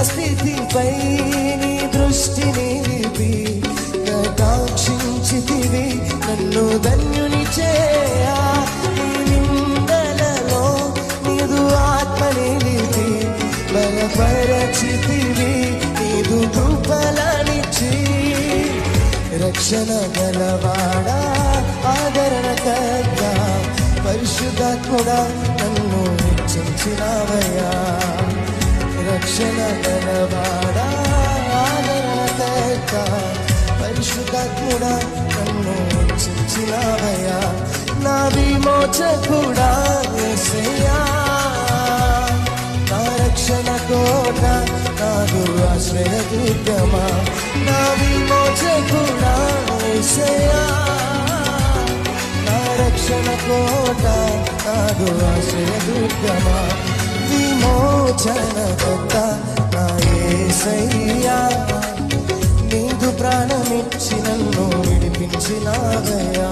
స్థితిపై నీ దృష్టిని నిలిపి కటాక్షించితివి నన్ను ధన్యుని చేయ. నీ నిందలలో నీదు ఆత్మ నిలిపి బలపరచితివి నీదు కృపలనిచ్చి. రక్షణ గలవాడా ఆదరణకర్త పరిశుద్ధాత్ముడా నన్ను హెచ్చించినావయ్యా. రక్షణ గలవాడా ఆదరణకర్త పరిశుద్ధాత్ముడా నన్ను హెచ్చించినావయ్యా. నా విమోచకుడా యేసయ్యా, నా రక్షణ కోట నాకు ఆశ్రయదుర్గమా. నా విమోచకుడా యేసయ్యా, నా రక్షణ కోట నాకు ఆశ్రయదుర్గమా. విమోచనకర్త నా యేసయ్యా, నీదు ప్రాణమిచ్చి నన్ను విడిపించినావయ్యా.